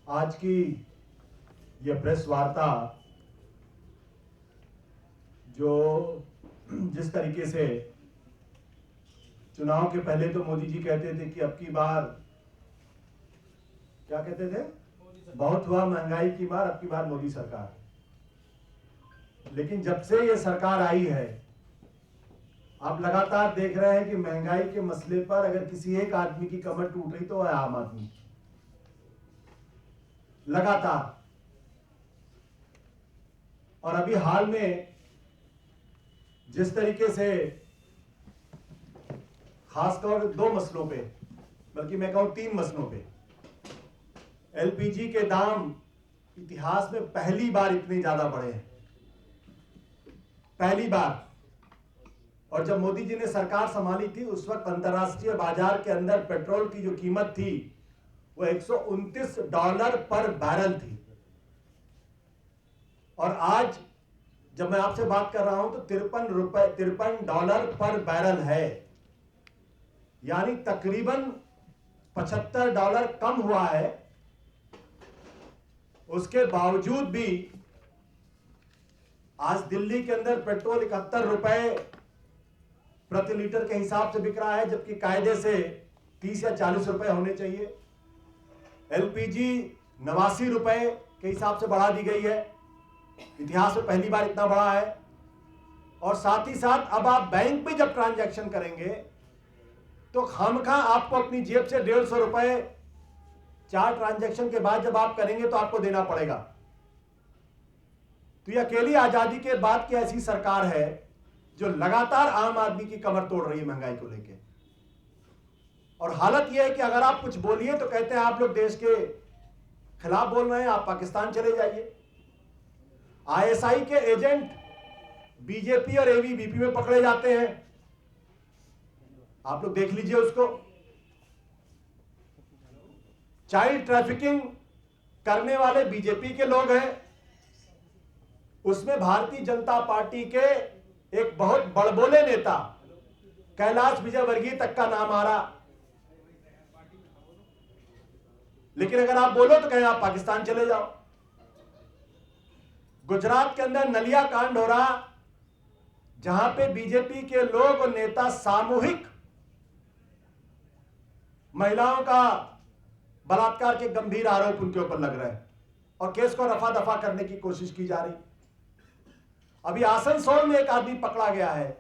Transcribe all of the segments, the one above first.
आज की ये प्रेस वार्ता जो जिस तरीके से चुनाव के पहले तो मोदी जी कहते थे कि अब की बार क्या कहते थे, बहुत हुआ महंगाई की मार, अब की बार मोदी सरकार। लेकिन जब से ये सरकार आई है आप लगातार देख रहे हैं कि महंगाई के मसले पर अगर किसी एक आदमी की कमर टूट रही तो है आम आदमी। लगातार। और अभी हाल में जिस तरीके से खासतौर 2 मसलों पे, बल्कि मैं कहूं 3 मसलों पे, एलपीजी के दाम इतिहास में पहली बार इतने ज्यादा बढ़े हैं, पहली बार। और जब मोदी जी ने सरकार संभाली थी उस वक्त अंतरराष्ट्रीय बाजार के अंदर पेट्रोल की जो कीमत थी वो $129 पर बैरल थी। और आज जब मैं आपसे बात कर रहा हूं तो $53 पर बैरल है, यानी तकरीबन $75 कम हुआ है। उसके बावजूद भी आज दिल्ली के अंदर पेट्रोल $71 प्रति लीटर के हिसाब से बिक रहा है, जबकि कायदे से 30 या 40 रुपए होने चाहिए। एलपीजी $89 के हिसाब से बढ़ा दी गई है, इतिहास में पहली बार इतना बढ़ा है। और साथ ही साथ अब आप बैंक में जब ट्रांजैक्शन करेंगे तो खामखा आपको अपनी जेब से ₹150 4 ट्रांजैक्शन के बाद जब आप करेंगे तो आपको देना पड़ेगा। तो ये अकेली आजादी के बाद की ऐसी सरकार है जो लगातार आम आदमी की कमर तोड़ रही है महंगाई को लेके। और हालत यह है कि अगर आप कुछ बोलिए तो कहते हैं आप लोग देश के खिलाफ बोल रहे हैं, आप पाकिस्तान चले जाइए। आईएसआई के एजेंट बीजेपी और एबीवीपी में पकड़े जाते हैं, आप लोग देख लीजिए उसको। चाइल्ड ट्रैफिकिंग करने वाले बीजेपी के लोग हैं, उसमें भारतीय जनता पार्टी के एक बहुत बड़बोले नेता कैलाश विजयवर्गीय तक का नाम आ रहा। लेकिन अगर आप बोलो तो कहें आप पाकिस्तान चले जाओ। गुजरात के अंदर नलिया कांड हो रहा, जहां पे बीजेपी के लोग और नेता सामूहिक महिलाओं का बलात्कार के गंभीर आरोप उनके ऊपर लग रहे हैं और केस को रफा दफा करने की कोशिश की जा रही। अभी आसनसोल में एक आदमी पकड़ा गया है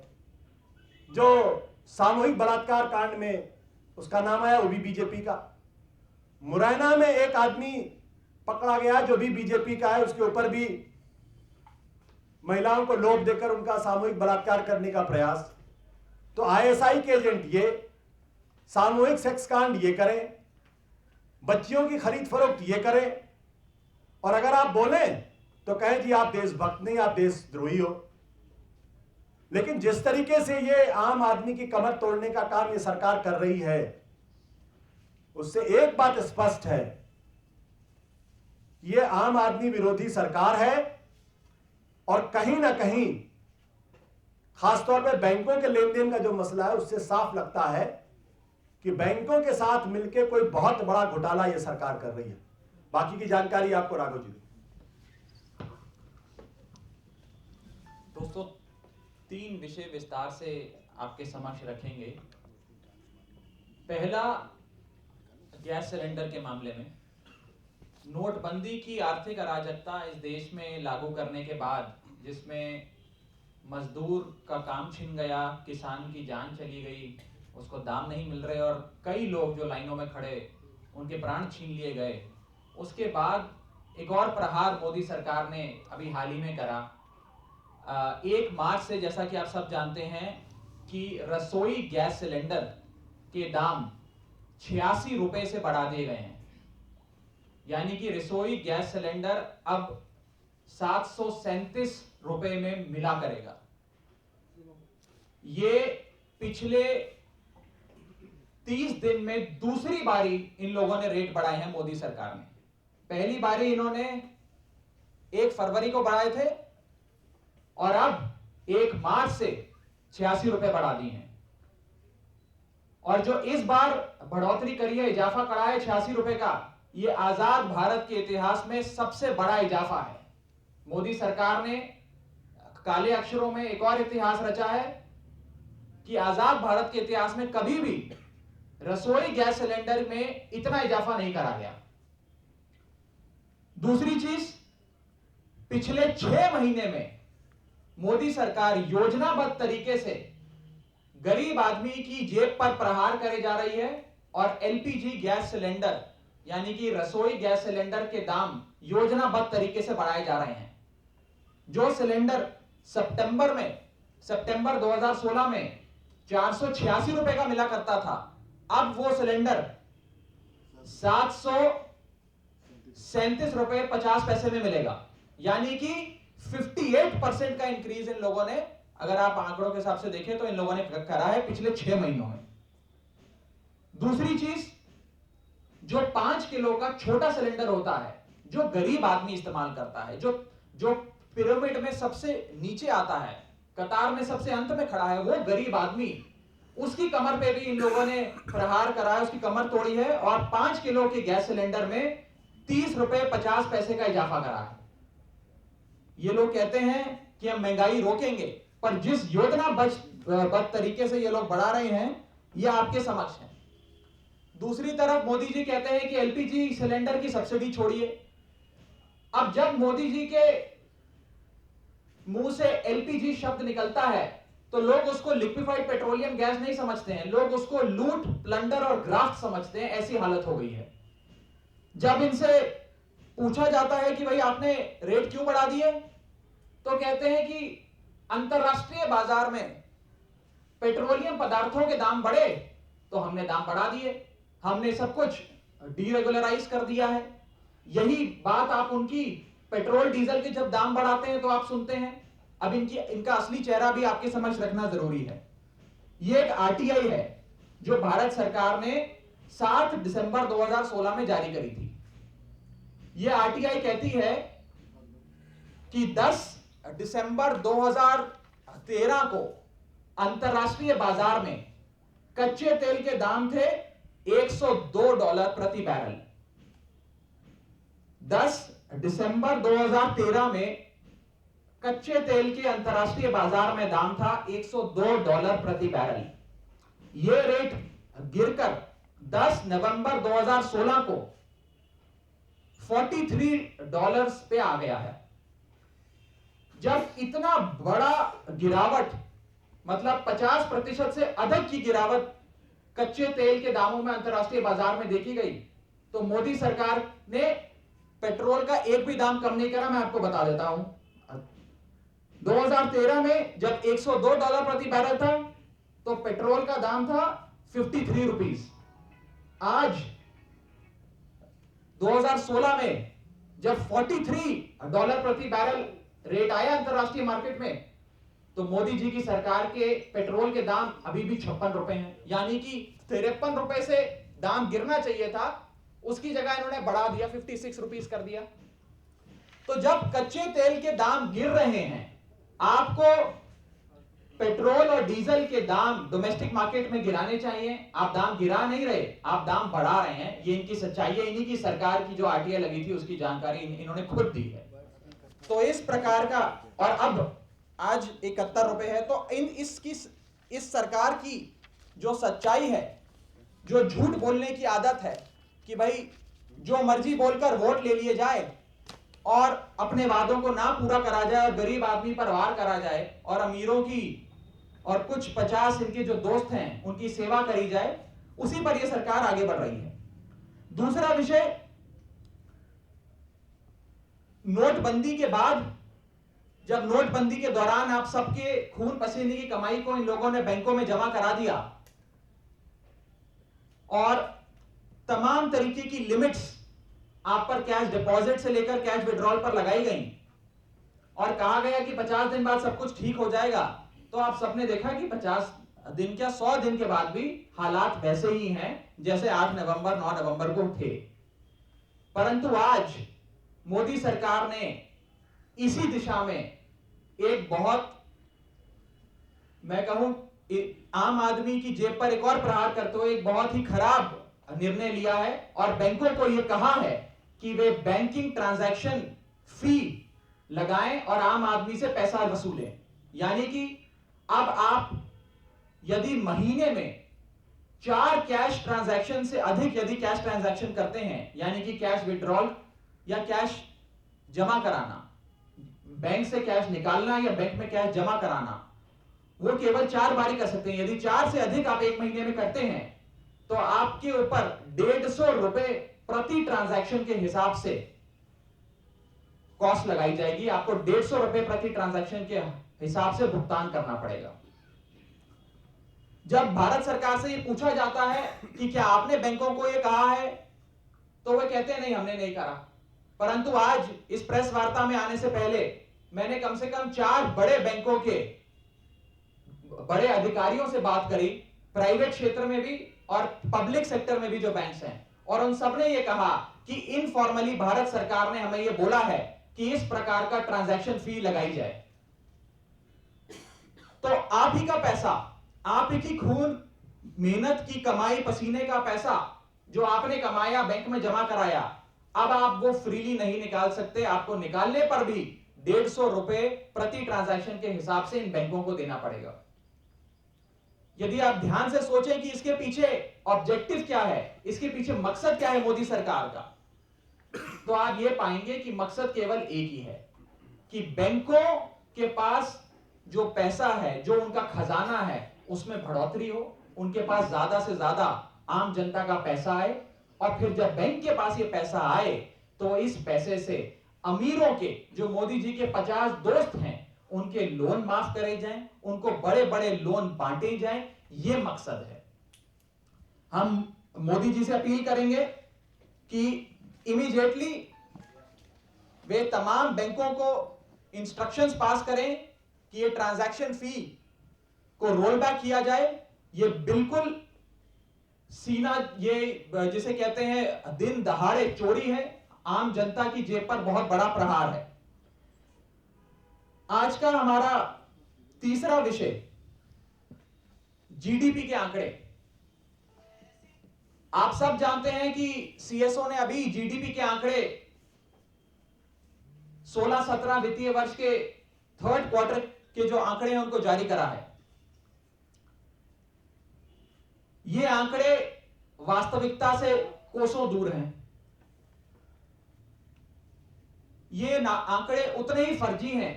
जो सामूहिक बलात्कार कांड में, उसका नाम आया वो भी बीजेपी का। मुरैना में एक आदमी पकड़ा गया जो भी बीजेपी का है, उसके ऊपर भी महिलाओं को लोभ देकर उनका सामूहिक बलात्कार करने का प्रयास। तो आईएसआई के एजेंट ये सामूहिक सेक्स कांड ये करें, बच्चियों की खरीद फरोख्त ये करें, और अगर आप बोलें तो कहें जी आप देशभक्त नहीं, आप देशद्रोही हो। लेकिन जिस तरीके से ये आम आदमी की कमर तोड़ने का काम ये सरकार कर रही है, उससे एक बात स्पष्ट है, ये आम आदमी विरोधी सरकार है। और कहीं ना कहीं खासतौर पर बैंकों के लेन देन का जो मसला है उससे साफ लगता है कि बैंकों के साथ मिलकर कोई बहुत बड़ा घोटाला ये सरकार कर रही है। बाकी की जानकारी आपको राघव जी। दोस्तों, 3 विषय विस्तार से आपके समक्ष रखेंगे। पहला, गैस सिलेंडर के मामले में नोटबंदी की आर्थिक अराजकता इस देश में लागू करने के बाद, जिसमें मजदूर का काम छिन गया, किसान की जान चली गई, उसको दाम नहीं मिल रहे और कई लोग जो लाइनों में खड़े उनके प्राण छीन लिए गए, उसके बाद एक और प्रहार मोदी सरकार ने अभी हाल ही में करा। 1 मार्च से, जैसा कि आप सब जानते हैं, कि रसोई गैस सिलेंडर के दाम ₹86 से बढ़ा दिए गए हैं। यानी कि रसोई गैस सिलेंडर अब ₹737 में मिला करेगा। ये पिछले 30 दिन में दूसरी बारी इन लोगों ने रेट बढ़ाए हैं मोदी सरकार ने। पहली बारी इन्होंने 1 फरवरी को बढ़ाए थे और अब 1 मार्च से ₹86 बढ़ा दिए हैं। और जो इस बार बढ़ोतरी करी है, इजाफा करा है ₹86 का, ये आजाद भारत के इतिहास में सबसे बड़ा इजाफा है। मोदी सरकार ने काले अक्षरों में एक और इतिहास रचा है कि आजाद भारत के इतिहास में कभी भी रसोई गैस सिलेंडर में इतना इजाफा नहीं करा गया। दूसरी चीज, पिछले 6 महीने में मोदी सरकार योजनाबद्ध तरीके से गरीब आदमी की जेब पर प्रहार करे जा रही है और एलपीजी गैस सिलेंडर यानी कि रसोई गैस सिलेंडर के दाम योजनाबद्ध तरीके से बढ़ाए जा रहे हैं। जो सिलेंडर सितंबर 2016 में 486 रुपए का मिला करता था, अब वो सिलेंडर 737 रुपए 50 पैसे में मिलेगा, यानी कि 58% का इंक्रीज इन लोगों ने, अगर आप आंकड़ों के हिसाब से देखें तो इन लोगों ने करा है पिछले 6 महीनों में। दूसरी चीज, जो 5 किलो का छोटा सिलेंडर होता है, जो गरीब आदमी इस्तेमाल करता है, जो पिरामिड में सबसे नीचे आता है, कतार में सबसे अंत में खड़ा है, वो गरीब आदमी, उसकी कमर पे भी इन लोगों ने प्रहार करा है, उसकी कमर तोड़ी है और 5 किलो के गैस सिलेंडर में 30 रुपए 50 पैसे का इजाफा करा है। ये लोग कहते हैं कि हम महंगाई रोकेंगे, पर जिस योजनाबद्ध तरीके से ये लोग बढ़ा रहे हैं, ये आपके समक्ष है। दूसरी तरफ मोदी जी कहते हैं कि एलपीजी सिलेंडर की सब्सिडी छोड़िए। अब जब मोदी जी के मुंह से एलपीजी शब्द निकलता है तो लोग उसको लिक्विफाइड पेट्रोलियम गैस नहीं समझते हैं, लोग उसको लूट, प्लंडर और ग्राफ्ट समझते हैं। ऐसी हालत हो गई है। जब इनसे पूछा जाता है कि भाई आपने रेट क्यों बढ़ा दिए, तो कहते हैं कि अंतरराष्ट्रीय बाजार में पेट्रोलियम पदार्थों के दाम बढ़े तो हमने दाम बढ़ा दिए, हमने सब कुछ डीरेगुलराइज कर दिया है। यही बात आप उनकी पेट्रोल डीजल के जब दाम बढ़ाते हैं तो आप सुनते हैं। अब इनका असली चेहरा भी आपके समझ रखना जरूरी है। यह एक आरटीआई है जो भारत सरकार ने 7 दिसंबर 2016 में जारी करी थी। यह आरटीआई कहती है कि 10 दिसंबर 2013 को अंतरराष्ट्रीय बाजार में कच्चे तेल के दाम थे $102 प्रति बैरल। 10 दिसंबर 2013 में कच्चे तेल के अंतरराष्ट्रीय बाजार में दाम था $102 प्रति बैरल। यह रेट गिरकर 10 नवंबर 2016 को $43 पे आ गया है। जब इतना बड़ा गिरावट, मतलब 50% से अधिक की गिरावट कच्चे तेल के दामों में अंतरराष्ट्रीय बाजार में देखी गई, तो मोदी सरकार ने पेट्रोल का एक भी दाम कम नहीं करा। मैं आपको बता देता हूं, 2013 में जब $102 प्रति बैरल था तो पेट्रोल का दाम था 53 रुपीस। आज 2016 में जब $43 प्रति बैरल रेट आया अंतरराष्ट्रीय मार्केट में, तो मोदी जी की सरकार के पेट्रोल के दाम अभी भी 56 रुपए हैं, यानी कि 53 रुपए से दाम गिरना चाहिए था, उसकी जगह इन्होंने बढ़ा दिया, 56 रुपीस कर दिया। तो जब कच्चे तेल के दाम गिर रहे हैं, आपको पेट्रोल और डीजल के दाम डोमेस्टिक मार्केट में गिराने चाहिए। आप दाम गिरा नहीं रहे, आप दाम बढ़ा रहे हैं। ये इनकी सच्चाई है। इन्हीं की सरकार की जो आरटीआई लगी थी उसकी जानकारी इन्होंने खुद दी है। तो इस प्रकार का, और अब आज 71 रुपए है। तो इस सरकार की जो सच्चाई है, जो झूठ बोलने की आदत है कि भाई जो मर्जी बोलकर वोट ले लिए जाए और अपने वादों को ना पूरा करा जाए और गरीब आदमी पर वार करा जाए और अमीरों की और कुछ 50 इनके जो दोस्त हैं उनकी सेवा करी जाए, उसी पर यह सरकार आगे बढ़ रही है। दूसरा विषय, नोटबंदी के बाद, जब नोटबंदी के दौरान आप सबके खून पसीने की कमाई को इन लोगों ने बैंकों में जमा करा दिया और तमाम तरीके की लिमिट्स आप पर कैश डिपॉजिट से लेकर कैश विड्रॉल पर लगाई गई और कहा गया कि 50 दिन बाद सब कुछ ठीक हो जाएगा। तो आप सबने देखा कि 50 दिन क्या 100 दिन के बाद भी हालात वैसे ही हैं जैसे 8 नवंबर 9 नवंबर को थे। परंतु आज मोदी सरकार ने इसी दिशा में एक बहुत, मैं कहूं, आम आदमी की जेब पर एक और प्रहार करते हुए एक बहुत ही खराब निर्णय लिया है और बैंकों को यह कहा है कि वे बैंकिंग ट्रांजैक्शन फी लगाएं और आम आदमी से पैसा वसूलें। यानी कि अब आप यदि महीने में 4 कैश ट्रांजैक्शन से अधिक यदि कैश ट्रांजैक्शन करते हैं, यानी कि कैश विड्रॉल या कैश जमा कराना, बैंक से कैश निकालना या बैंक में कैश जमा कराना, वो केवल 4 बारी कर सकते हैं। यदि 4 से अधिक आप एक महीने में करते हैं तो आपके ऊपर 150 रुपए प्रति ट्रांजैक्शन के हिसाब से कॉस्ट लगाई जाएगी। आपको 150 रुपए प्रति ट्रांजैक्शन के हिसाब से भुगतान करना पड़ेगा। जब भारत सरकार से ये पूछा जाता है कि क्या आपने बैंकों को ये कहा है, तो वे कहते हैं नहीं, हमने नहीं करा। परंतु आज इस प्रेस वार्ता में आने से पहले मैंने कम से कम 4 बड़े बैंकों के बड़े अधिकारियों से बात करी, प्राइवेट क्षेत्र में भी और पब्लिक सेक्टर में भी जो बैंक्स हैं, और उन सबने ये कहा कि इनफॉर्मली भारत सरकार ने हमें ये बोला है कि इस प्रकार का ट्रांजैक्शन फी लगाई जाए। तो आप ही का पैसा, आप ही की खून मेहनत की कमाई पसीने का पैसा जो आपने कमाया, बैंक में जमा कराया, अब आप वो फ्रीली नहीं निकाल सकते। आपको निकालने पर भी 150 रुपए प्रति ट्रांजैक्शन के हिसाब से इन बैंकों को देना पड़ेगा। यदि आप ध्यान से सोचें कि इसके पीछे ऑब्जेक्टिव क्या है, इसके पीछे मकसद क्या है मोदी सरकार का, तो आप ये पाएंगे कि मकसद केवल एक ही है कि बैंकों के पास जो पैसा है, जो उनका खजाना है, उसमें बढ़ोतरी हो, उनके पास ज्यादा से ज्यादा आम जनता का पैसा आए, और फिर जब बैंक के पास ये पैसा आए तो इस पैसे से अमीरों के, जो मोदी जी के 50 दोस्त हैं, उनके लोन माफ करे जाएं, उनको बड़े बड़े लोन बांटे जाएं। ये मकसद है। हम मोदी जी से अपील करेंगे कि इमीडिएटली वे तमाम बैंकों को इंस्ट्रक्शंस पास करें कि ये ट्रांजैक्शन फी को रोल बैक किया जाए। ये बिल्कुल सीना, ये जिसे कहते हैं दिन दहाड़े चोरी है, आम जनता की जेब पर बहुत बड़ा प्रहार है। आज का हमारा तीसरा विषय जीडीपी के आंकड़े। आप सब जानते हैं कि सीएसओ ने अभी जीडीपी के आंकड़े 16-17 वित्तीय वर्ष के 3rd क्वार्टर के जो आंकड़े हैं उनको जारी करा है। ये आंकड़े वास्तविकता से कोसों दूर हैं। ये आंकड़े उतने ही फर्जी हैं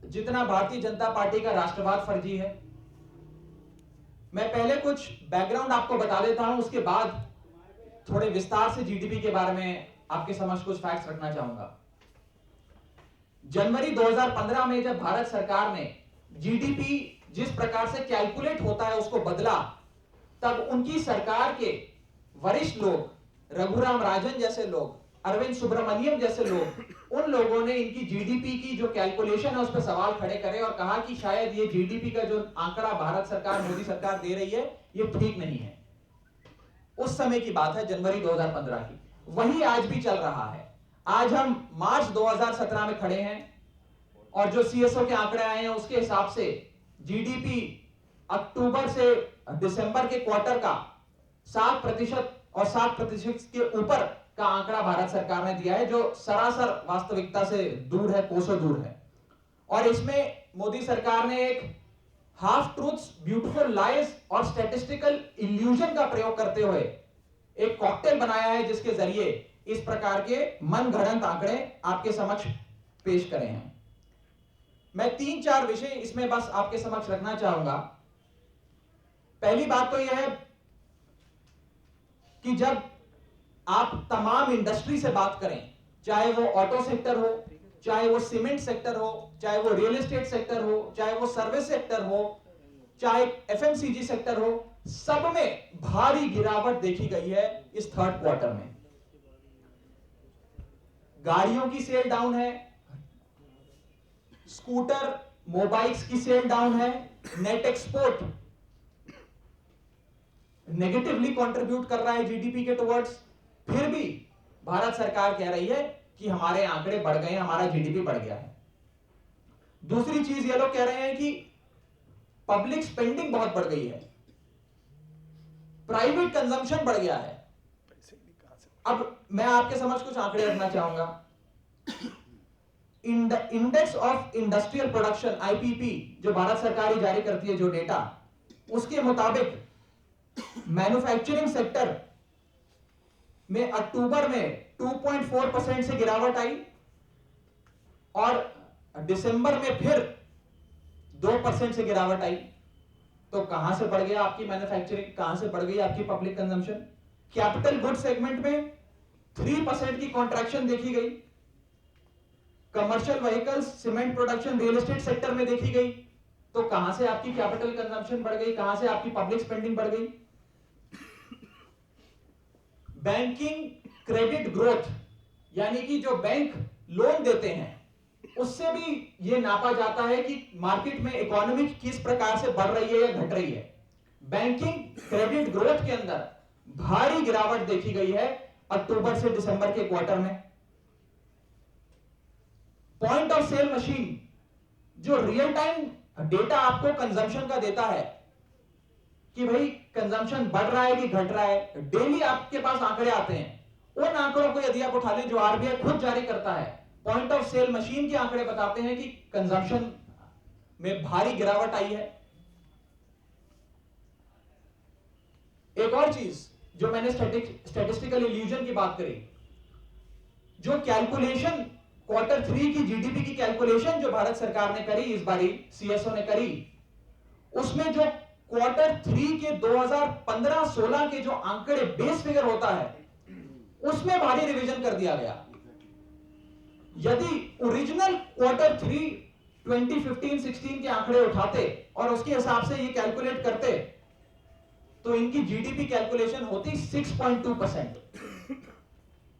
जितना भारतीय जनता पार्टी का राष्ट्रवाद फर्जी है। मैं पहले कुछ बैकग्राउंड आपको बता देता हूं, उसके बाद थोड़े विस्तार से जीडीपी के बारे में आपके समक्ष कुछ फैक्ट्स रखना चाहूंगा। जनवरी 2015 में जब भारत सरकार ने जीडीपी जिस प्रकार से कैलकुलेट होता है उसको बदला, तब उनकी सरकार के वरिष्ठ लोग, रघुराम राजन जैसे लोग, अरविंद सुब्रमण्यम जैसे लोग, उन लोगों ने इनकी जीडीपी की जो कैलकुलेशन है उस पर सवाल खड़े करे और कहा कि शायद ये जीडीपी का जो आंकड़ा भारत सरकार, मोदी सरकार दे रही है, ये ठीक नहीं है। उस समय की बात है, जनवरी 2015 की। वही आज भी चल रहा है। आज हम मार्च 2017 में खड़े हैं और जो सीएसओ के आंकड़े आए हैं उसके हिसाब से जीडीपी अक्टूबर से दिसंबर के क्वार्टर का 7% और 7% के ऊपर का आंकड़ा भारत सरकार ने दिया है, जो सरासर वास्तविकता से दूर है, कोसों दूर है। और इसमें मोदी सरकार ने एक हाफ ट्रूथ्स, ब्यूटीफुल लाइज और स्टैटिस्टिकल इल्यूजन का प्रयोग करते हुए एक कॉकटेल बनाया है, जिसके जरिए इस प्रकार के मनगढ़ंत आंकड़े आपके समक्ष पेश करे हैं। मैं 3-4 विषय इसमें बस आपके समक्ष रखना चाहूंगा। पहली बात तो यह है कि जब आप तमाम इंडस्ट्री से बात करें, चाहे वो ऑटो सेक्टर हो, चाहे वो सीमेंट सेक्टर हो, चाहे वो रियल एस्टेट सेक्टर हो, चाहे वो सर्विस सेक्टर हो, चाहे एफएमसीजी सेक्टर हो, सब में भारी गिरावट देखी गई है इस 3rd क्वार्टर में। गाड़ियों की सेल डाउन है, स्कूटर, मोबाइल्स की सेल डाउन है, नेट एक्सपोर्ट नेगेटिवली कंट्रीब्यूट कर रहा है जीडीपी के टुवर्ड्स। फिर भी भारत सरकार कह रही है कि हमारे आंकड़े बढ़ गए हैं, हमारा जीडीपी बढ़ गया है। दूसरी चीज ये लोग कह रहे हैं कि पब्लिक स्पेंडिंग बहुत बढ़ गई है, प्राइवेट कंजम्पशन बढ़ गया है। अब मैं आपके समझ कुछ आंकड़े रखना चाहूंगा। Index of industrial production IPP जो भारत सरकार ही जारी करती है जो डेटा, उसके मुताबिक मैन्युफैक्चरिंग सेक्टर में अक्टूबर में 2.4% से गिरावट आई और दिसंबर में फिर 2% से गिरावट आई। तो कहां से बढ़ गया आपकी मैन्युफैक्चरिंग, कहां से बढ़ गई आपकी public consumption? Capital good segment में 3% की कॉन्ट्रैक्शन देखी गई, commercial vehicles, cement production, real estate sector में देखी गई। तो कहां से आपकी कैपिटल कंजम्पशन बढ़ गई, कहां से आपकी पब्लिक स्पेंडिंग बढ़ गई? बैंकिंग क्रेडिट ग्रोथ, यानी कि जो बैंक लोन देते हैं उससे भी यह नापा जाता है कि मार्केट में इकोनॉमी किस प्रकार से बढ़ रही है या घट रही है। बैंकिंग क्रेडिट ग्रोथ के अंदर भारी गिरावट देखी गई है अक्टूबर से दिसंबर के क्वार्टर में। पॉइंट ऑफ सेल मशीन जो रियल टाइम डेटा आपको कंजम्पशन का देता है कि भाई कंजम्पशन बढ़ रहा है कि घट रहा है, डेली आपके पास आंकड़े आते हैं। उन आंकड़ों को यदि आप उठा लें जो आरबीआई खुद जारी करता है, पॉइंट ऑफ सेल मशीन के आंकड़े बताते हैं कि कंजम्पशन में भारी गिरावट आई है। एक और चीज जो मैंने स्टैटिस्टिकल इल्यूजन की बात करी, जो कैलकुलेशन Q3 की जीडीपी की कैलकुलेशन जो भारत सरकार ने करी, इस बारी सीएसओ ने करी, उसमें जो Q3 के 2015-16 के जो आंकड़े बेस फिगर होता है उसमें भारी रिवीजन कर दिया गया। यदि ओरिजिनल Q3 2015-16 के आंकड़े उठाते और उसके हिसाब से ये कैलकुलेट करते तो इनकी जीडीपी कैलकुलेशन होती 6.2%।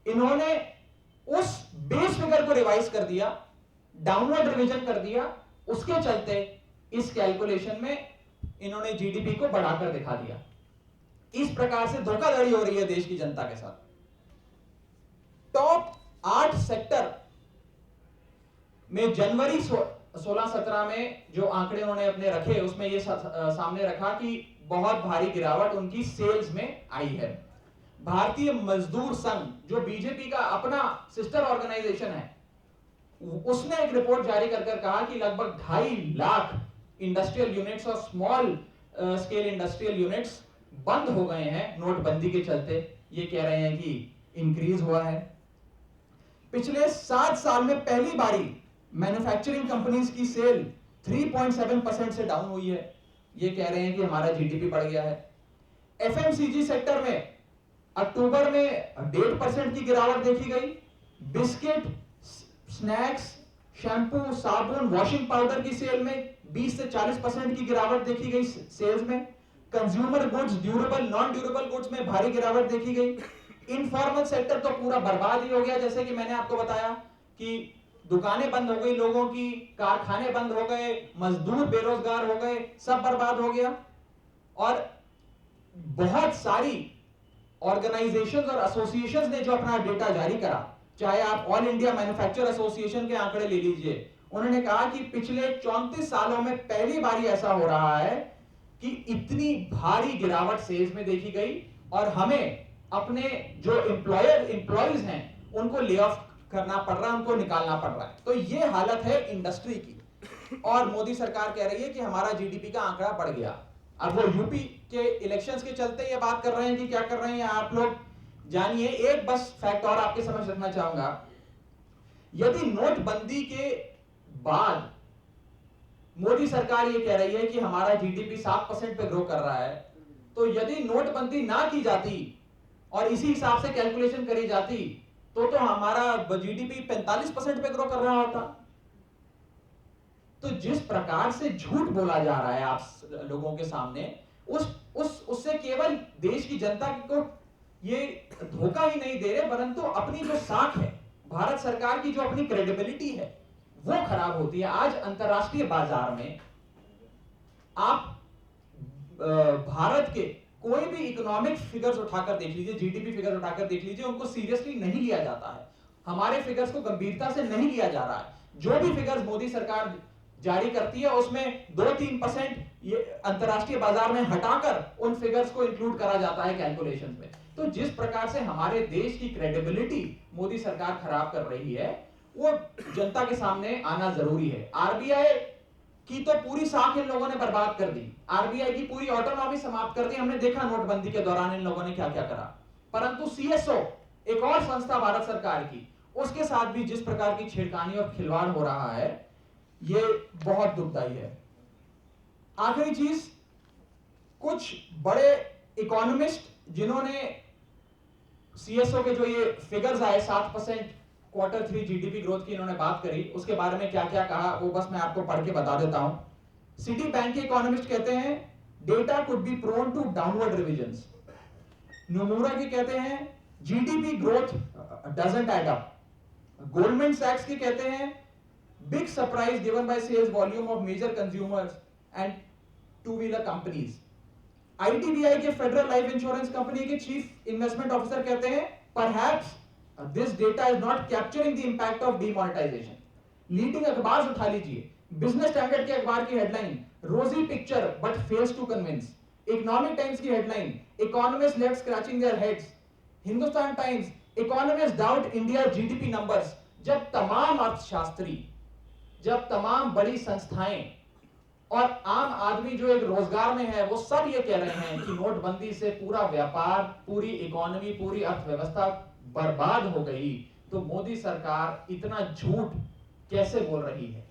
इन्होंने उस बेस फिगर को रिवाइज कर दिया, डाउनवर्ड रिवीजन कर दिया, उसके चलते इस कैलकुलेशन में इन्होंने जीडीपी को बढ़ाकर दिखा दिया। इस प्रकार से धोखाधड़ी हो रही है देश की जनता के साथ। टॉप 8 सेक्टर में जनवरी 16-17 में जो आंकड़े उन्होंने अपने रखे उसमें ये सामने रखा कि बहुत भारी गिरावट उनकी सेल्स में आई है। भारतीय मजदूर संघ जो बीजेपी का अपना सिस्टर ऑर्गेनाइजेशन है, उसने एक रिपोर्ट जारी कर कहा कि लगभग 2.5 लाख इंडस्ट्रियल यूनिट्स और स्मॉल स्केल इंडस्ट्रियल यूनिट्स बंद हो गए हैं नोटबंदी के चलते। ये कह रहे हैं कि इंक्रीज हुआ है। पिछले 7 साल में पहली बारी मैन्युफैक्चरिंग कंपनीज की सेल 3.7% से डाउन हुई है। ये कह रहे हैं कि हमारा जीडीपी बढ़ गया है। एफएमसीजी सेक्टर में अक्टूबर में 1.5% की गिरावट देखी गई। बिस्किट, स्नैक्स, शैम्पू, साबुन, वॉशिंग पाउडर की सेल में 20 से 40% की गिरावट देखी गई सेल्स में। Consumer goods, durable, non durable goods में भारी गिरावट देखी गई। इनफॉर्मल सेक्टर तो पूरा बर्बाद ही हो गया, जैसे कि मैंने आपको बताया कि दुकानें बंद हो गई लोगों की, कारखाने बंद हो गए, मजदूर बेरोजगार हो गए, सब बर्बाद हो गया। और बहुत सारी ऑर्गेनाइजेशंस और एसोसिएशंस ने जो अपना डेटा जारी करा, चाहे आप ऑल इंडिया मैन्युफैक्चर एसोसिएशन के आंकड़े ले लीजिए, उन्होंने कहा कि पिछले 34 सालों में पहली बार ऐसा हो रहा है कि इतनी भारी गिरावट सेल्स में देखी गई और हमें अपने जो एम्प्लॉयज हैं उनको ले ऑफ करना पड़ रहा है, उनको निकालना पड़ रहा है। तो ये हालत है इंडस्ट्री की। और मोदी सरकार कह रही है कि हमारा जीडीपी का आंकड़ा बढ़ गया। अब वो यूपी के इलेक्शंस के चलते ये बात कर रहे हैं कि क्या कर रहे हैं आप लोग जानिए। एक बस फैक्ट और आपके समझ रखना चाहूंगा, यदि नोटबंदी के बाद मोदी सरकार ये कह रही है कि हमारा जीडीपी 7% पे ग्रो कर रहा है, तो यदि नोटबंदी ना की जाती और इसी हिसाब से कैलकुलेशन करी जाती तो हमारा जीडीपी 45% पे ग्रो कर रहा होता। तो जिस प्रकार से झूठ बोला जा रहा है आप लोगों के सामने, उससे केवल देश की जनता को ये धोखा ही नहीं दे रहे, परंतु अपनी जो साख है, भारत सरकार की जो अपनी क्रेडिबिलिटी है, वो खराब होती है। आज अंतरराष्ट्रीय बाजार में आप भारत के कोई भी इकोनॉमिक फिगर्स उठाकर देख लीजिए, जीडीपी फिगर्स उठाकर देख लीजिए, उनको सीरियसली नहीं लिया जाता है। हमारे फिगर्स को गंभीरता से नहीं लिया जा रहा है। जो भी फिगर्स मोदी सरकार जारी करती है उसमें 2-3% ये अंतरराष्ट्रीय बाजार में हटाकर उन फिगर्स को इंक्लूड करा जाता है कैलकुलेशन में। तो जिस प्रकार से हमारे देश की क्रेडिबिलिटी मोदी सरकार खराब कर रही है, वो जनता के सामने आना जरूरी है। आरबीआई की तो पूरी साख इन लोगों ने बर्बाद कर दी, आरबीआई की पूरी ऑटोनॉमी समाप्त कर दी। हमने देखा नोटबंदी के दौरान इन लोगों ने क्या क्या करा। परंतु सीएसओ, एक और संस्था भारत सरकार की, उसके साथ भी जिस प्रकार की छेड़खानी और खिलवाड़ हो रहा है, ये बहुत दुखदाई है। आखिरी चीज, कुछ बड़े इकोनॉमिस्ट जिन्होंने सीएसओ के जो ये फिगर्स आए 7% Q3 जीडीपी ग्रोथ की इन्होंने बात करी, उसके बारे में क्या क्या कहा वो बस मैं आपको पढ़ के बता देता हूं। सिटी बैंक के इकोनॉमिस्ट कहते हैं data could be prone to downward revisions. Nomura के कहते हैं GDP growth doesn't add up. Goldman सैक्स के कहते हैं big surprise given by sales volume of major consumers and two wheeler companies. IDBI के फेडरल लाइफ इंश्योरेंस कंपनी के chief investment officer कहते हैं perhaps this data is not capturing the impact of demonetisation. Leading अखबार उठा लीजिए, business standard के अखबार की headline rosy picture but fails to convince. Economic Times की headline economist left scratching their heads. Hindustan Times economist doubt India GDP numbers. जब तमाम अर्थशास्त्री, जब तमाम बड़ी संस्थाएं और आम आदमी जो एक रोजगार में है, वो सब ये कह रहे हैं कि नोटबंदी से पूरा व्यापार, पूरी इकोनॉमी, पूरी अर्थव्यवस्था बर्बाद हो गई, तो मोदी सरकार इतना झूठ कैसे बोल रही है?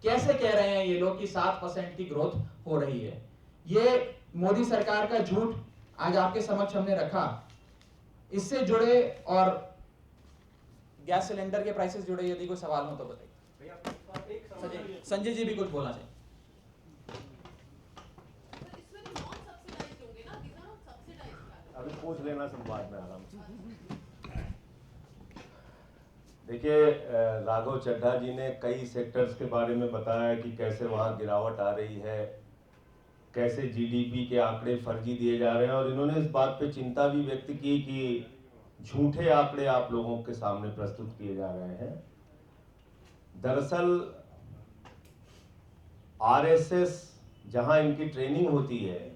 कैसे कह रहे हैं ये लोग कि 7% की ग्रोथ हो रही है? ये मोदी सरकार का झूठ आज आपके समक्ष हमने रखा। इससे जुड़े और गैस सिलेंडर के प्राइसेस जुड़े यदि कोई सवाल हो तो बताइए। संजय जी भी कुछ बोलना चाहिए। अभी पूछ लेना संवाद में आराम से। देखिए, राघव चड्ढा जी ने कई सेक्टर्स के बारे में बताया कि कैसे वहाँ गिरावट आ रही है, कैसे जीडीपी के आंकड़े फर्जी दिए जा रहे हैं, और इन्होंने इस बात पे चिंता भी व्यक्त की कि झूठे आंकड़े आप लोगों के सामने प्रस्तुत किए जा रहे हैं। दरअसल आरएसएस जहां इनकी ट्रेनिंग होती है,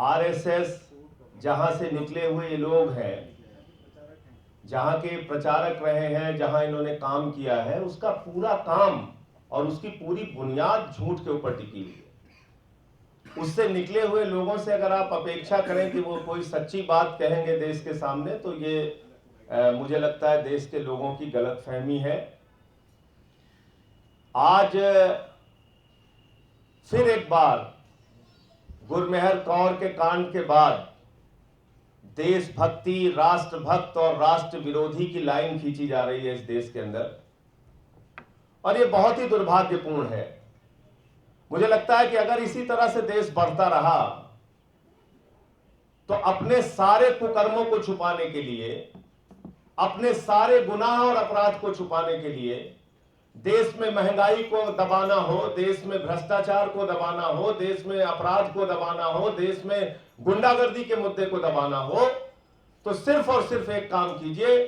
आरएसएस जहां से निकले हुए ये लोग हैं, जहां के प्रचारक रहे हैं, जहां इन्होंने काम किया है, उसका पूरा काम और उसकी पूरी बुनियाद झूठ के ऊपर टिकी हुई है। उससे निकले हुए लोगों से अगर आप अपेक्षा करें कि वो कोई सच्ची बात कहेंगे देश के सामने, तो ये मुझे लगता है देश के लोगों की गलतफहमी है। आज फिर एक बार गुरमेहर कौर के कांड के बाद देशभक्ति, राष्ट्रभक्त और राष्ट्र विरोधी की लाइन खींची जा रही है इस देश के अंदर, और ये बहुत ही दुर्भाग्यपूर्ण है। मुझे लगता है कि अगर इसी तरह से देश बढ़ता रहा तो अपने सारे कुकर्मों को छुपाने के लिए, अपने सारे गुनाह और अपराध को छुपाने के लिए, देश में महंगाई को दबाना हो, देश में भ्रष्टाचार को दबाना हो, देश में अपराध को दबाना हो, देश में गुंडागर्दी के मुद्दे को दबाना हो, तो सिर्फ और सिर्फ एक काम कीजिए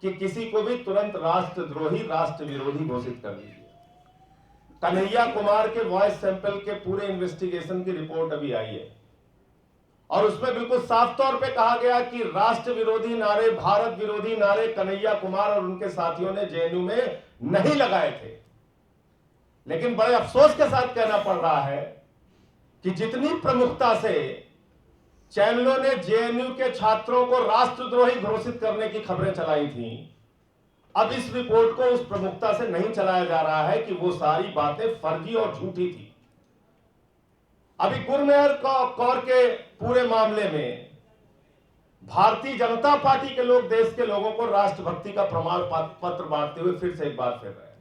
कि किसी को भी तुरंत राष्ट्रद्रोही, राष्ट्र विरोधी घोषित कर दीजिए। कन्हैया कुमार के वॉइस सैंपल के पूरे इन्वेस्टिगेशन की रिपोर्ट अभी आई है, और उसमें बिल्कुल साफ तौर पे कहा गया कि राष्ट्र विरोधी नारे, भारत विरोधी नारे कन्हैया कुमार और उनके साथियों ने जेएनयू में नहीं लगाए थे। लेकिन बड़े अफसोस के साथ कहना पड़ रहा है कि जितनी प्रमुखता से चैनलों ने जेएनयू के छात्रों को राष्ट्रद्रोही घोषित करने की खबरें चलाई थी, अब इस रिपोर्ट को उस प्रमुखता से नहीं चलाया जा रहा है कि वो सारी बातें फर्जी और झूठी थी। अभी गुरमेहर कौर के पूरे मामले में भारतीय जनता पार्टी के लोग देश के लोगों को राष्ट्रभक्ति का प्रमाण पत्र बांटते हुए फिर से एक बार फिर रहे हैं,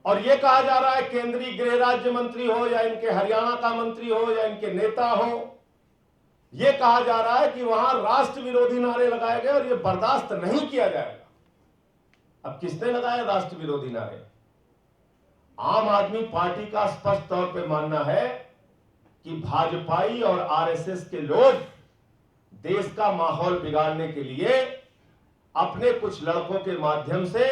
और यह कहा जा रहा है केंद्रीय गृह राज्य मंत्री हो या इनके हरियाणा का मंत्री हो या इनके नेता हो, यह कहा जा रहा है कि वहां राष्ट्र विरोधी नारे लगाए गए और यह बर्दाश्त नहीं किया जाएगा। अब किसने लगाया राष्ट्र विरोधी नारे? आम आदमी पार्टी का स्पष्ट तौर पे मानना है कि भाजपाई और आरएसएस के लोग देश का माहौल बिगाड़ने के लिए अपने कुछ लड़कों के माध्यम से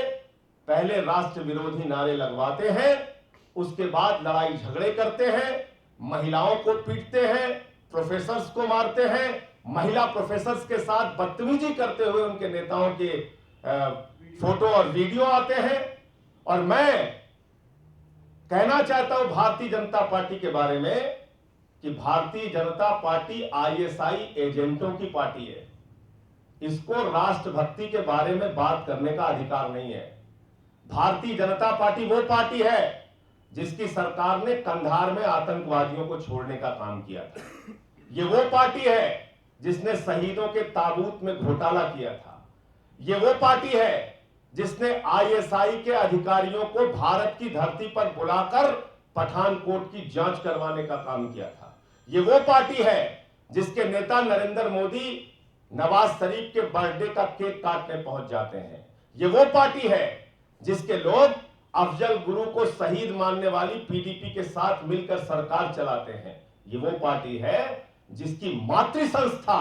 पहले राष्ट्र विरोधी नारे लगवाते हैं, उसके बाद लड़ाई झगड़े करते हैं, महिलाओं को पीटते हैं, प्रोफेसर्स को मारते हैं, महिला प्रोफेसर्स के साथ बदतमीजी करते हुए उनके नेताओं के फोटो और वीडियो आते हैं। और मैं कहना चाहता हूं भारतीय जनता पार्टी के बारे में कि भारतीय जनता पार्टी आईएसआई एजेंटों की पार्टी है। इसको राष्ट्रभक्ति के बारे में बात करने का अधिकार नहीं है। भारतीय जनता पार्टी वो पार्टी है जिसकी सरकार ने कंधार में आतंकवादियों को छोड़ने का काम किया था। ये वो पार्टी है जिसने शहीदों के ताबूत में घोटाला किया था। ये वो पार्टी है जिसने आईएसआई के अधिकारियों को भारत की धरती पर बुलाकर पठानकोट की जांच करवाने का काम किया था। ये वो पार्टी है जिसके नेता नरेंद्र मोदी नवाज शरीफ के बर्थडे का केक काटने पहुंच जाते हैं। ये वो पार्टी है जिसके लोग अफजल गुरु को शहीद मानने वाली पीडीपी के साथ मिलकर सरकार चलाते हैं। ये वो पार्टी है जिसकी मातृ संस्था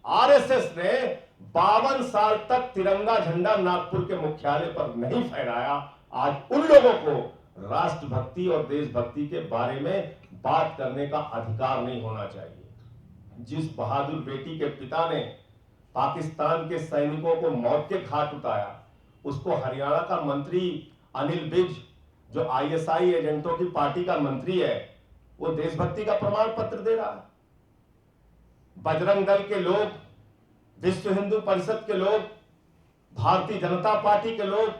आरएसएस ने 52 साल तक तिरंगा झंडा नागपुर के मुख्यालय पर नहीं फहराया। आज उन लोगों को राष्ट्रभक्ति और देशभक्ति के बारे में बात करने का अधिकार नहीं होना चाहिए। जिस बहादुर बेटी के पिता ने पाकिस्तान के सैनिकों को मौत के घाट उतारा, उसको हरियाणा का मंत्री अनिल विज, जो आईएसआई एजेंटों की पार्टी का मंत्री है, वो देशभक्ति का प्रमाण पत्र दे रहा है। बजरंग दल के लोग, विश्व हिंदू परिषद के लोग, भारतीय जनता पार्टी के लोग,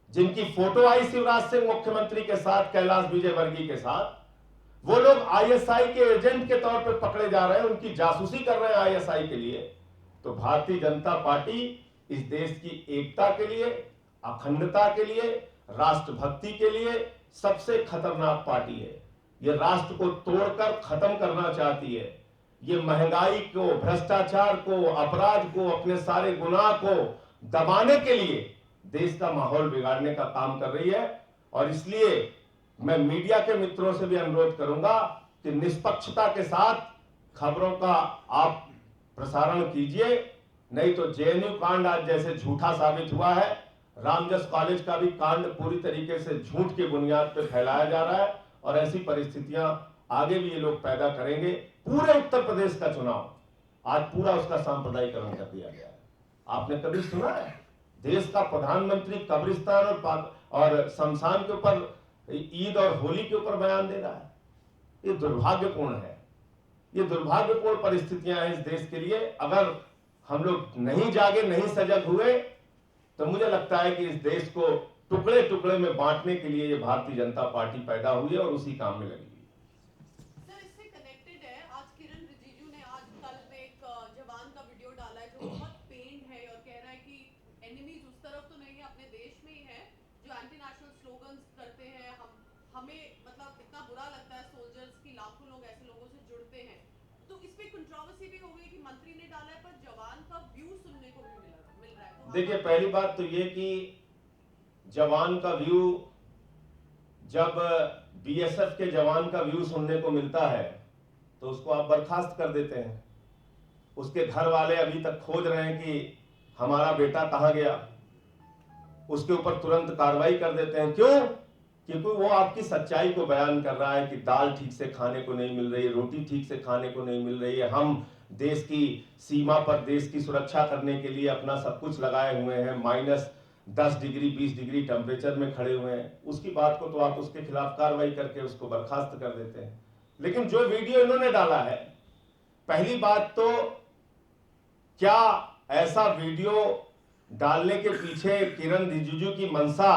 जिनकी फोटो आई शिवराज सिंह मुख्यमंत्री के साथ, कैलाश विजयवर्गीय के साथ, वो लोग आईएसआई के एजेंट के तौर पर पकड़े जा रहे हैं, उनकी जासूसी कर रहे हैं आईएसआई के लिए। तो भारतीय जनता पार्टी इस देश की एकता के लिए, अखंडता के लिए, राष्ट्रभक्ति के लिए सबसे खतरनाक पार्टी है। ये राष्ट्र को तोड़कर खत्म करना चाहती है। ये महंगाई को, भ्रष्टाचार को, अपराध को, अपने सारे गुनाह को दबाने के लिए देश का माहौल बिगाड़ने का काम कर रही है। और इसलिए मैं मीडिया के मित्रों से भी अनुरोध करूंगा कि निष्पक्षता के साथ खबरों का आप प्रसारण कीजिए, नहीं तो जेएनयू कांड आज जैसे झूठा साबित हुआ है, रामजस कॉलेज का भी कांड पूरी तरीके से झूठ की बुनियाद पर फैलाया जा रहा है। और ऐसी परिस्थितियां आगे भी ये लोग पैदा करेंगे। पूरे उत्तर प्रदेश का चुनाव आज पूरा उसका सांप्रदायिकरण कर दिया गया है। आपने कभी सुना है देश का प्रधानमंत्री कब्रिस्तान और शमशान के ऊपर, ईद और होली के ऊपर बयान दे रहा है? ये दुर्भाग्यपूर्ण है। ये दुर्भाग्यपूर्ण परिस्थितियां हैं इस देश के लिए। अगर हम लोग नहीं जागे, नहीं सजग हुए, तो मुझे लगता है कि इस देश को टुकड़े टुकड़े में बांटने के लिए ये भारतीय जनता पार्टी पैदा हुई है और उसी काम में लगी। सर, इससे कनेक्टेड है, आज किरण रिजिजू ने आज कल में एक जवान का वीडियो डाला है जो बहुत पेन्ड है और कह रहा है कि एनिमीज उस तरफ तो नहीं है, अपने देश में ही है, जो एंटी नेशनल स्लोगन्स करते हैं। हमें मतलब इतना बुरा लगता है सोल्जर्स की, लाखों लोग ऐसे लोगों से जुड़ते हैं। तो इस पे कंट्रोवर्सी भी हो गई कि मंत्री ने डाला है पर जवान का व्यू सुनने को भी मिल रहा है। तो देखिए, पहली बात तो ये कि जवान का व्यू, जब बीएसएफ के जवान का व्यू सुनने को मिलता है तो उसको आप बर्खास्त कर देते हैं। उसके घर वाले अभी तक खोज रहे हैं कि हमारा बेटा कहां गया, उसके ऊपर तुरंत कार्रवाई कर देते हैं। क्यों? क्योंकि वो आपकी सच्चाई को बयान कर रहा है कि दाल ठीक से खाने को नहीं मिल रही है, रोटी ठीक से खाने को नहीं मिल रही है, हम देश की सीमा पर देश की सुरक्षा करने के लिए अपना सब कुछ लगाए हुए हैं, -10 डिग्री 20 डिग्री टेम्परेचर में खड़े हुए हैं। उसकी बात को तो आप उसके खिलाफ कार्रवाई करके उसको बर्खास्त कर देते हैं। लेकिन जो वीडियो इन्होंने डाला है, पहली बात तो क्या ऐसा वीडियो डालने के पीछे किरण रिजिजू की मंशा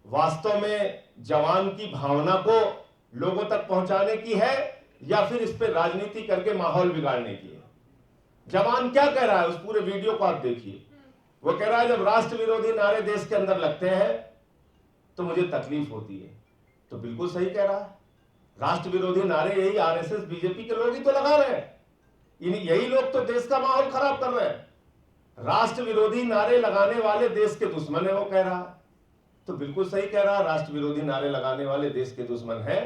वास्तव में जवान की भावना को लोगों तक पहुंचाने की है या फिर इस पे राजनीति करके माहौल बिगाड़ने की है? जवान क्या कह रहा है उस पूरे वीडियो को आप देखिए। वो कह रहा है जब राष्ट्र विरोधी नारे देश के अंदर लगते हैं तो मुझे तकलीफ होती है। तो बिल्कुल सही कह रहा है। राष्ट्र विरोधी नारे यही आरएसएस बीजेपी के लोग ही तो लगा रहे हैं। यही लोग तो देश का माहौल खराब कर रहे हैं। राष्ट्र विरोधी नारे लगाने वाले देश के दुश्मन है, वो कह रहा है। तो बिल्कुल सही कह रहा है, राष्ट्र विरोधी नारे लगाने वाले देश के दुश्मन है।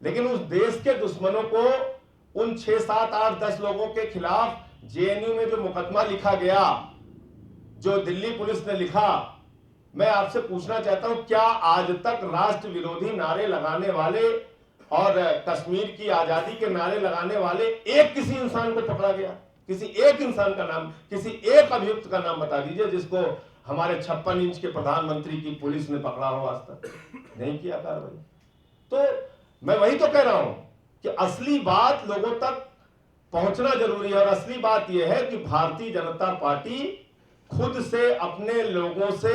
लेकिन उस देश के दुश्मनों को, उन 6, 7, 8, 10 लोगों के खिलाफ जेएनयू में जो मुकदमा लिखा गया, जो दिल्ली पुलिस ने लिखा, मैं आपसे पूछना चाहता हूं, क्या आज तक राष्ट्र विरोधी नारे लगाने वाले और कश्मीर की आजादी के नारे लगाने वाले एक किसी इंसान को पकड़ा गया? किसी एक इंसान का नाम, किसी एक अभियुक्त का नाम बता दीजिए जिसको हमारे 56 इंच के प्रधानमंत्री की पुलिस ने पकड़ा हो आज तक। नहीं किया कार्रवाई। तो मैं वही तो कह रहा हूं कि असली बात लोगों तक पहुंचना जरूरी है, और असली बात यह है कि भारतीय जनता पार्टी खुद से, अपने लोगों से,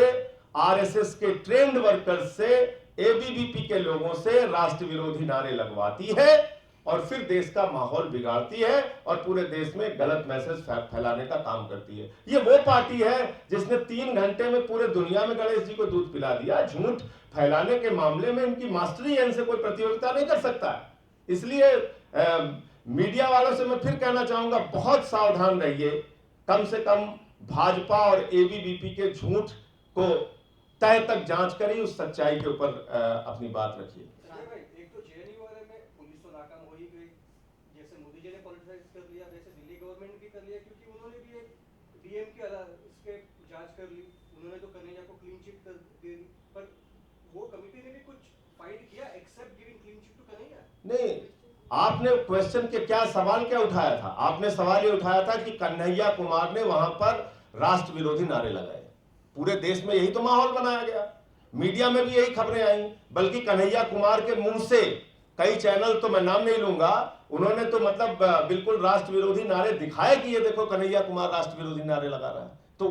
आरएसएस के ट्रेंड वर्कर्स से, एबीवीपी के लोगों से राष्ट्र विरोधी नारे लगवाती है और फिर देश का माहौल बिगाड़ती है और पूरे देश में गलत मैसेज फैलाने का काम करती है। ये वो पार्टी है जिसने 3 घंटे में पूरे दुनिया में गणेश जी को दूध पिला दिया। झूठ फैलाने के मामले में इनकी मास्टरी है, इनसे कोई प्रतियोगिता नहीं कर सकता है। इसलिए मीडिया वालों से मैं फिर कहना चाहूंगा, बहुत सावधान रहिए। कम से कम भाजपा और एबीवीपी के झूठ को तय तक जांच करिए, उस सच्चाई के ऊपर अपनी बात रखिए। एक तो जेएनयू वगैरह में पुलिस तो नाकाम हो ही गई, जैसे मोदी जी ने पॉलिटिसाइज कर लिया, वैसे दिल्ली गवर्नमेंट भी कर लिया, क्योंकि उन्होंने भी एक डीएम की इसके जांच कर ली। उन्होंने तो कन्हैया को क्लीन चिट कर दे दी, पर वो कमेटी ने भी कुछ फाइट किया except giving clean chit to Kanhaiya? नहीं, आपने क्वेश्चन के क्या सवाल क्या उठाया था? आपने सवाल ये उठाया था कि कन्हैया कुमार ने वहां पर राष्ट्र विरोधी नारे लगाए। पूरे देश में यही तो माहौल बनाया गया, मीडिया में भी यही खबरें आई। बल्कि कन्हैया कुमार के मुंह से कई चैनल, तो मैं नाम नहीं लूंगा, उन्होंने तो मतलब बिल्कुल राष्ट्र विरोधी नारे दिखाए कि ये देखो कन्हैया कुमार राष्ट्र विरोधी नारे लगा रहा है। तो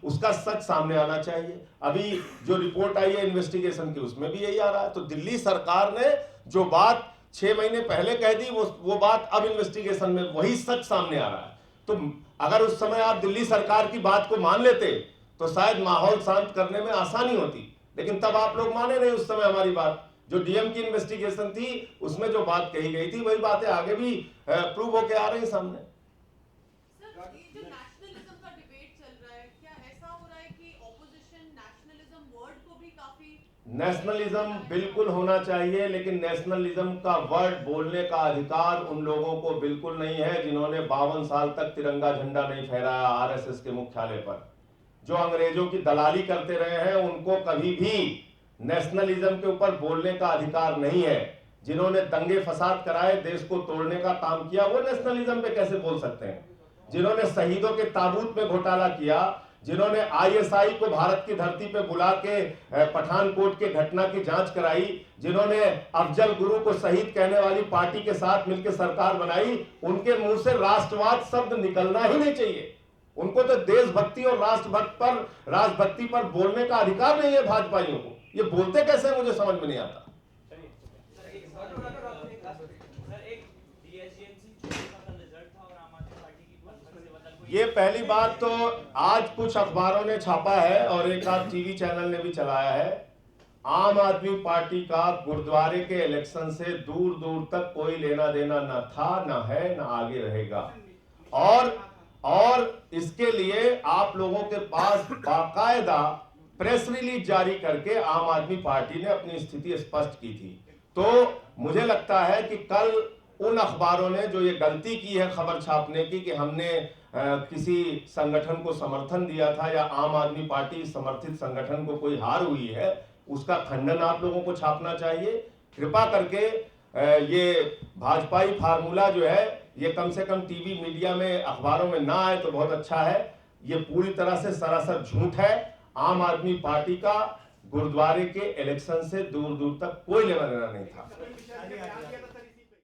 उसका सच सामने आना चाहिए। अभी जो रिपोर्ट आई है इन्वेस्टिगेशन की, उसमें भी यही आ रहा है। तो दिल्ली सरकार ने जो बात 6 महीने पहले कह दी, वो बात अब इन्वेस्टिगेशन में वही सच सामने आ रहा है। तो अगर उस समय आप दिल्ली सरकार की बात को मान लेते तो शायद माहौल शांत करने में आसानी होती, लेकिन तब आप लोग माने नहीं उस समय हमारी बात। जो डीएम की इन्वेस्टिगेशन थी उसमें जो बात कही गई थी, वही बातें आगे भी प्रूव होके आ रही सामने। सर, ये जो नेशनलिज्म का डिबेट चल रहा है, क्या ऐसा हो रहा है कि ऑपोजिशन नेशनलिज्म वर्ड को भी काफी नेशनलिज्म बिल्कुल होना चाहिए, लेकिन नेशनलिज्म का वर्ड बोलने का अधिकार उन लोगों को बिल्कुल नहीं है जिन्होंने 52 साल तक तिरंगा झंडा नहीं फहराया आरएसएस के मुख्यालय पर। जो अंग्रेजों की दलाली करते रहे हैं, उनको कभी भी नेशनलिज्म के ऊपर बोलने का अधिकार नहीं है। जिन्होंने दंगे फसाद कराए, देश को तोड़ने का काम किया, वो नेशनलिज्म पे कैसे बोल सकते हैं? जिन्होंने शहीदों के ताबूत में घोटाला किया, जिन्होंने आईएसआई को भारत की धरती पे बुला के पठानकोट के घटना की जांच कराई, जिन्होंने अफजल गुरु को शहीद कहने वाली पार्टी के साथ मिलकर सरकार बनाई, उनके मुंह से राष्ट्रवाद शब्द निकलना ही नहीं चाहिए। उनको तो देशभक्ति और राष्ट्रभक्ति पर बोलने का अधिकार नहीं है भाजपाइयों को। ये बोलते कैसे मुझे समझ में नहीं आता। ये पहली बात तो आज कुछ अखबारों ने छापा है और एक आध टीवी चैनल ने भी चलाया है। आम आदमी पार्टी का गुरुद्वारे के इलेक्शन से दूर दूर तक कोई लेना देना न था, न है, न आगे रहेगा। और इसके लिए आप लोगों के पास बाकायदा प्रेस रिलीज जारी करके आम आदमी पार्टी ने अपनी स्थिति स्पष्ट की थी। तो मुझे लगता है कि कल उन अखबारों ने जो ये गलती की है खबर छापने की कि हमने किसी संगठन को समर्थन दिया था या आम आदमी पार्टी समर्थित संगठन को कोई हार हुई है, उसका खंडन आप लोगों को छापना चाहिए। कृपा करके ये भाजपाई फार्मूला जो है ये कम से कम टीवी मीडिया में, अखबारों में ना आए तो बहुत अच्छा है। ये पूरी तरह से सरासर झूठ है। आम आदमी पार्टी का गुरुद्वारे के इलेक्शन से दूर दूर तक कोई लेना देना नहीं था।